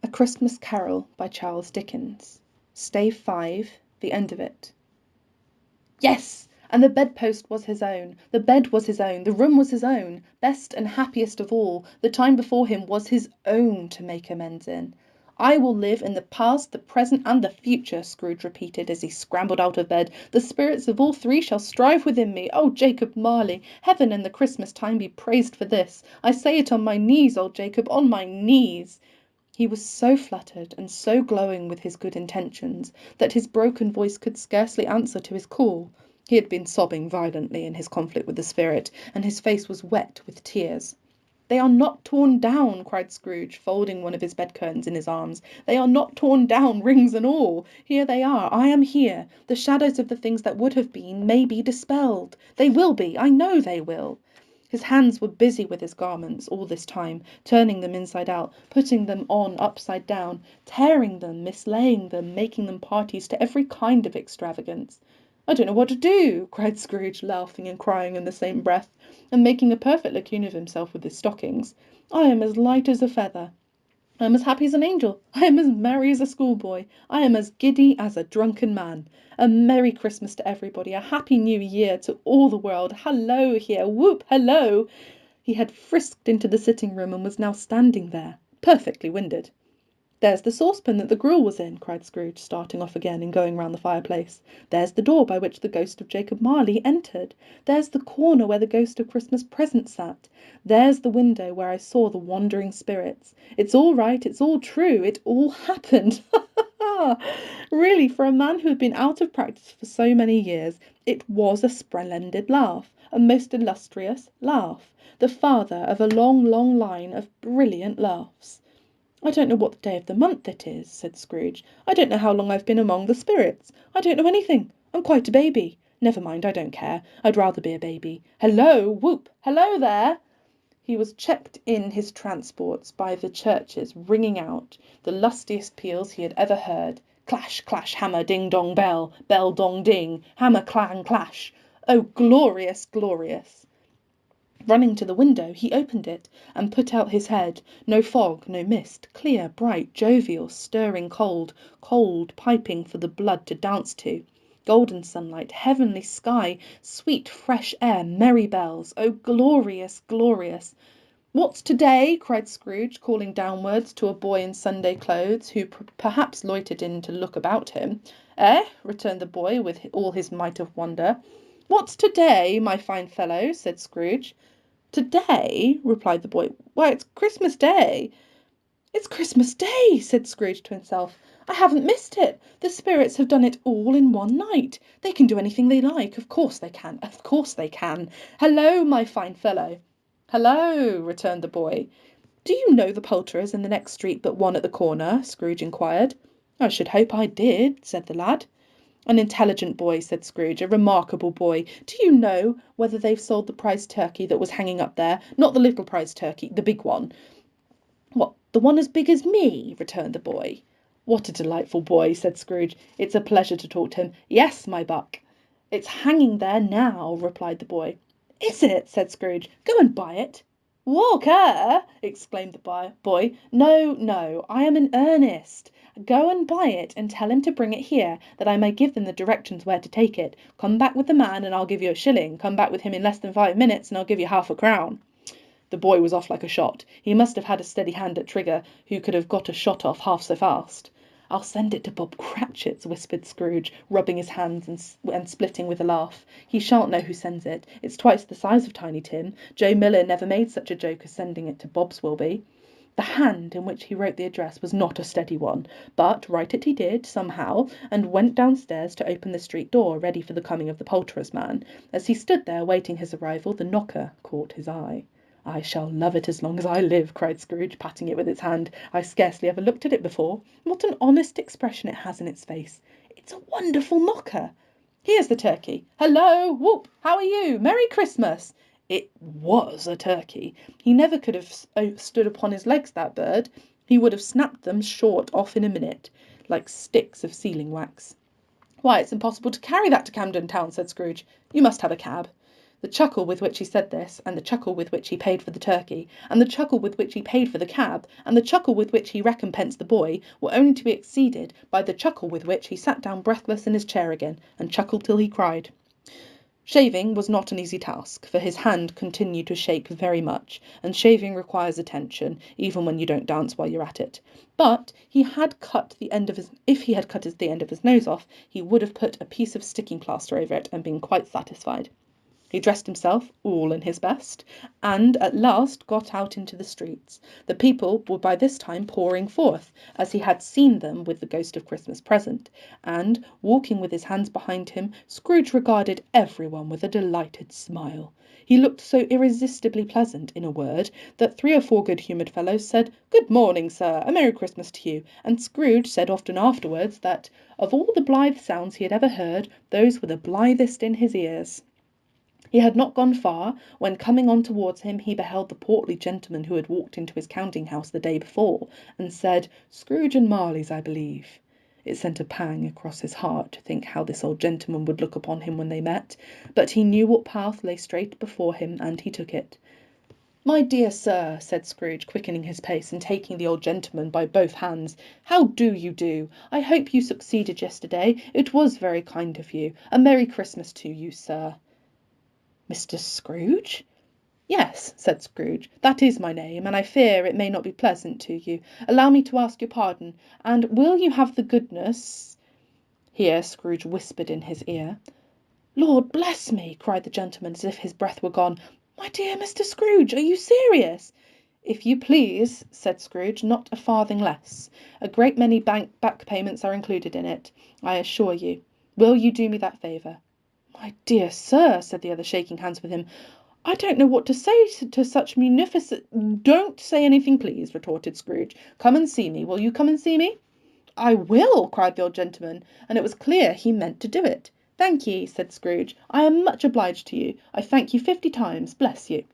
A Christmas Carol by Charles Dickens. Stave 5, the end of it. Yes! And the bedpost was his own, the bed was his own, the room was his own, best and happiest of all, the time before him was his own to make amends in. I will live in the past, the present, and the future, Scrooge repeated as he scrambled out of bed. The spirits of all three shall strive within me. Oh, Jacob Marley, heaven and the Christmas time be praised for this. I say it on my knees, old Jacob, on my knees. He was so fluttered and so glowing with his good intentions that his broken voice could scarcely answer to his call. He had been sobbing violently in his conflict with the spirit, and his face was wet with tears. "They are not torn down," cried Scrooge, folding one of his bed curtains in his arms. "They are not torn down, rings and all. Here they are. I am here. The shadows of the things that would have been may be dispelled. They will be. I know they will." His hands were busy with his garments all this time, turning them inside out, putting them on upside down, tearing them, mislaying them, making them parties to every kind of extravagance. "I don't know what to do," cried Scrooge, laughing and crying in the same breath, and making a perfect lacoon of himself with his stockings. "I am as light as a feather. I am as happy as an angel. I am as merry as a schoolboy. I am as giddy as a drunken man. A Merry Christmas to everybody. A Happy New Year to all the world. Hallo here. Whoop, hallo." He had frisked into the sitting room and was now standing there, perfectly winded. "There's the saucepan that the gruel was in," cried Scrooge, starting off again and going round the fireplace. "There's the door by which the ghost of Jacob Marley entered. There's the corner where the ghost of Christmas Present sat. There's the window where I saw the wandering spirits. It's all right, it's all true, it all happened." Really, for a man who had been out of practice for so many years, it was a splendid laugh, a most illustrious laugh, the father of a long, long line of brilliant laughs. "I don't know what the day of the month it is," said Scrooge. "I don't know how long I've been among the spirits. I don't know anything. I'm quite a baby. Never mind, I don't care. I'd rather be a baby. Hello, whoop! Hello there!" He was checked in his transports by the churches ringing out the lustiest peals he had ever heard. Clash, clash, hammer, ding, dong, bell. Bell, dong, ding. Hammer, clang, clash. Oh, glorious, glorious! Running to the window, he opened it and put out his head. No fog, no mist, clear, bright, jovial, stirring cold, cold, piping for the blood to dance to. Golden sunlight, heavenly sky, sweet fresh air, merry bells. Oh, glorious, glorious! "What's to-day?" cried Scrooge, calling downwards to a boy in Sunday clothes, who perhaps loitered in to look about him. "Eh?" returned the boy with all his might of wonder. "What's to-day, my fine fellow?" said Scrooge. "To-day?" replied the boy. "Why, it's Christmas Day." "It's Christmas Day!" said Scrooge to himself. "I haven't missed it. The spirits have done it all in one night. They can do anything they like. Of course they can. Of course they can. Hello, my fine fellow." "Hello," returned the boy. "Do you know the poulterers in the next street but one at the corner?" Scrooge inquired. "I should hope I did," said the lad. "An intelligent boy," said Scrooge, "a remarkable boy. Do you know whether they've sold the prize turkey that was hanging up there? Not the little prize turkey, the big one." "What, the one as big as me?" returned the boy. "What a delightful boy," said Scrooge. "It's a pleasure to talk to him. Yes, my buck." "It's hanging there now," replied the boy. "Is it?" said Scrooge. "Go and buy it." "Walker!" exclaimed the boy. "No, no, I am in earnest. Go and buy it, and tell him to bring it here, that I may give them the directions where to take it. Come back with the man, and I'll give you a shilling. Come back with him in less than 5 minutes, and I'll give you half a crown." The boy was off like a shot. He must have had a steady hand at trigger, who could have got a shot off half so fast. "I'll send it to Bob Cratchit's," whispered Scrooge, rubbing his hands and splitting with a laugh. "He shan't know who sends it. It's twice the size of Tiny Tim. Joe Miller never made such a joke as sending it to Bob's will be." The hand in which he wrote the address was not a steady one, but write it he did, somehow, and went downstairs to open the street door, ready for the coming of the poulterer's man. As he stood there waiting his arrival, the knocker caught his eye. "I shall love it as long as I live," cried Scrooge, patting it with his hand. "I scarcely ever looked at it before. What an honest expression it has in its face. It's a wonderful knocker. Here's the turkey. Hello, whoop, how are you? Merry Christmas." It was a turkey. He never could have stood upon his legs, that bird. He would have snapped them short off in a minute, like sticks of sealing wax. "Why, it's impossible to carry that to Camden Town," said Scrooge. "You must have a cab." The chuckle with which he said this, and the chuckle with which he paid for the turkey, and the chuckle with which he paid for the cab, and the chuckle with which he recompensed the boy, were only to be exceeded by the chuckle with which he sat down breathless in his chair again, and chuckled till he cried. Shaving was not an easy task, for his hand continued to shake very much, and shaving requires attention, even when you don't dance while you're at it. But if he had cut the end of his nose off, he would have put a piece of sticking plaster over it and been quite satisfied. He dressed himself all in his best, and at last got out into the streets. The people were by this time pouring forth, as he had seen them with the ghost of Christmas present, and, walking with his hands behind him, Scrooge regarded everyone with a delighted smile. He looked so irresistibly pleasant, in a word, that 3 or 4 good-humoured fellows said, "Good morning, sir, a Merry Christmas to you," and Scrooge said often afterwards that, of all the blithe sounds he had ever heard, those were the blithest in his ears. He had not gone far, when coming on towards him he beheld the portly gentleman who had walked into his counting-house the day before, and said, "Scrooge and Marley's, I believe." It sent a pang across his heart to think how this old gentleman would look upon him when they met, but he knew what path lay straight before him, and he took it. "My dear sir," said Scrooge, quickening his pace, and taking the old gentleman by both hands, "how do you do? I hope you succeeded yesterday. It was very kind of you. A Merry Christmas to you, sir." "Mr. Scrooge?" "Yes," said Scrooge, "that is my name, and I fear it may not be pleasant to you. Allow me to ask your pardon, and will you have the goodness—" Here Scrooge whispered in his ear. "Lord bless me!" cried the gentleman, as if his breath were gone. "My dear Mr. Scrooge, are you serious?" "If you please," said Scrooge, "not a farthing less. A great many back payments are included in it, I assure you. Will you do me that favour?" "My dear sir," said the other, shaking hands with him, "I don't know what to say to such munificent—" "Don't say anything, please," retorted Scrooge. "Come and see me. Will you come and see me?" "I will," cried the old gentleman, and it was clear he meant to do it. "Thank ye," said Scrooge. "I am much obliged to you. I thank you 50 times. Bless you."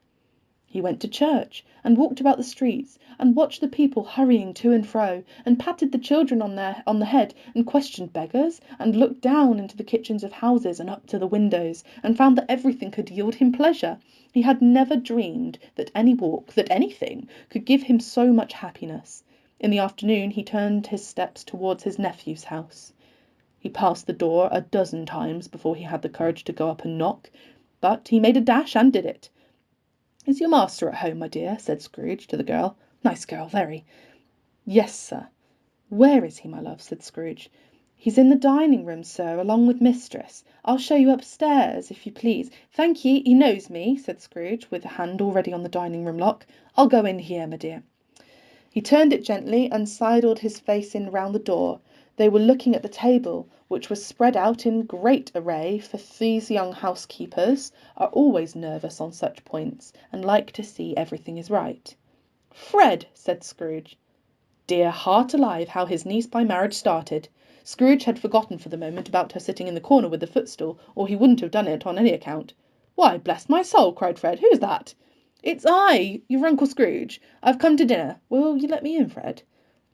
He went to church, and walked about the streets, and watched the people hurrying to and fro, and patted the children on the head, and questioned beggars, and looked down into the kitchens of houses and up to the windows, and found that everything could yield him pleasure. He had never dreamed that any walk, that anything, could give him so much happiness. In the afternoon he turned his steps towards his nephew's house. He passed the door a dozen times before he had the courage to go up and knock, but he made a dash and did it. "Is your master at home, my dear?" said Scrooge to the girl. "Nice girl, very." "Yes, sir." "Where is he, my love?" said Scrooge. "He's in the dining-room, sir, along with mistress. I'll show you upstairs, if you please." "Thank ye, he knows me," said Scrooge, with a hand already on the dining-room lock. "I'll go in here, my dear." He turned it gently, and sidled his face in round the door. They were looking at the table, which was spread out in great array, for these young housekeepers are always nervous on such points, and like to see everything is right. "Fred!" said Scrooge. Dear heart alive, how his niece by marriage started! Scrooge had forgotten for the moment about her sitting in the corner with the footstool, or he wouldn't have done it on any account. "Why, bless my soul!" cried Fred. "Who's that?" "It's I, your Uncle Scrooge. I've come to dinner. Will you let me in, Fred?"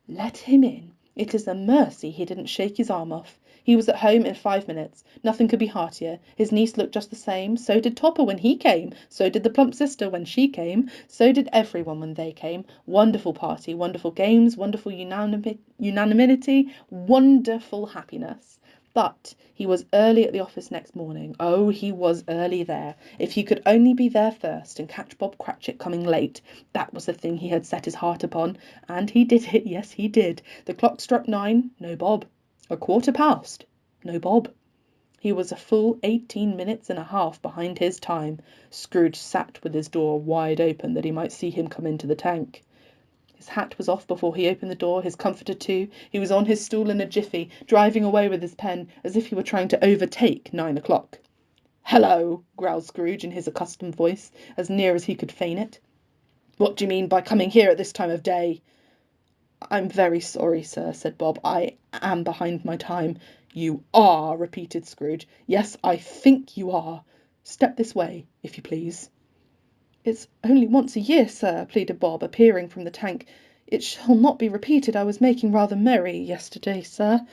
Let him in! It is a mercy he didn't shake his arm off. He was at home in 5 minutes. Nothing could be heartier. His niece looked just the same. So did Topper when he came. So did the plump sister when she came. So did everyone when they came. Wonderful party, wonderful games, wonderful unanimity, wonderful happiness. But he was early at the office next morning. Oh, he was early there. If he could only be there first and catch Bob Cratchit coming late, that was the thing he had set his heart upon. And he did it, yes, he did. The clock struck 9, no Bob. 1/4 past, no Bob. He was a full 18 minutes and a half behind his time. Scrooge sat with his door wide open that he might see him come into the tank. His hat was off before he opened the door, his comforter too. He was on his stool in a jiffy, driving away with his pen, as if he were trying to overtake 9 o'clock. "Hello!" growled Scrooge in his accustomed voice, as near as he could feign it. "What do you mean by coming here at this time of day?" "I'm very sorry, sir," said Bob. "I am behind my time." "You are!" repeated Scrooge. "Yes, I think you are. Step this way, if you please." "It's only once a year, sir," pleaded Bob, appearing from the tank. "It shall not be repeated. I was making rather merry yesterday, sir."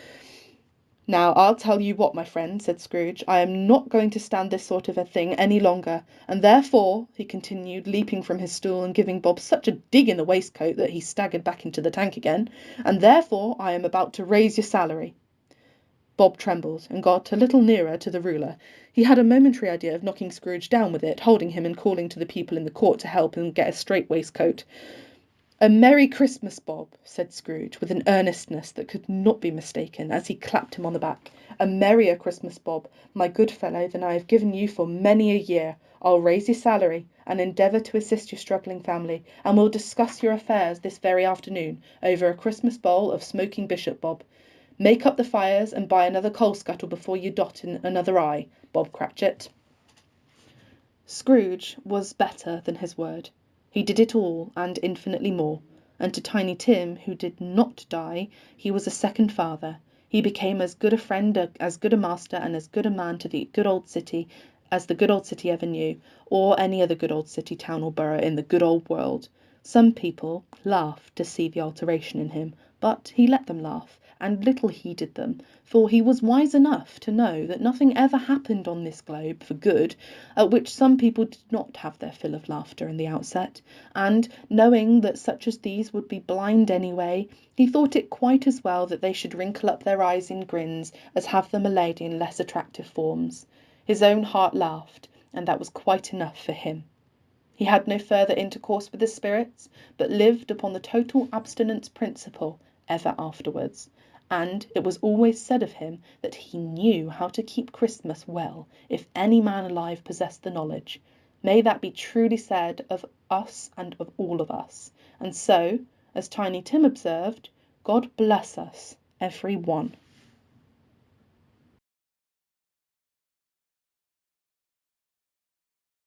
Now, I'll tell you what, my friend, said Scrooge, I am not going to stand this sort of a thing any longer, and therefore, he continued, leaping from his stool and giving Bob such a dig in the waistcoat that he staggered back into the tank again, and therefore I am about to raise your salary. Bob trembled and got a little nearer to the ruler. He had a momentary idea of knocking Scrooge down with it, holding him and calling to the people in the court to help him get a straight waistcoat. "A Merry Christmas, Bob," said Scrooge, with an earnestness that could not be mistaken, as he clapped him on the back. "A merrier Christmas, Bob, my good fellow, than I have given you for many a year. I'll raise your salary, and endeavour to assist your struggling family, and we'll discuss your affairs this very afternoon, over a Christmas bowl of smoking bishop, Bob. Make up the fires, and buy another coal scuttle before you dot in another I, Bob Cratchit." Scrooge was better than his word. He did it all, and infinitely more. And to Tiny Tim, who did not die, he was a second father. He became as good a friend, as good a master, and as good a man to the good old city as the good old city ever knew, or any other good old city, town, or borough in the good old world. Some people laughed to see the alteration in him, but he let them laugh, and little heeded them, for he was wise enough to know that nothing ever happened on this globe for good, at which some people did not have their fill of laughter in the outset, and, knowing that such as these would be blind anyway, he thought it quite as well that they should wrinkle up their eyes in grins as have them allayed in less attractive forms. His own heart laughed, and that was quite enough for him. He had no further intercourse with the spirits, but lived upon the total abstinence principle ever afterwards, and it was always said of him that he knew how to keep Christmas well, if any man alive possessed the knowledge. May that be truly said of us and of all of us. And so, as Tiny Tim observed, God bless us, every one.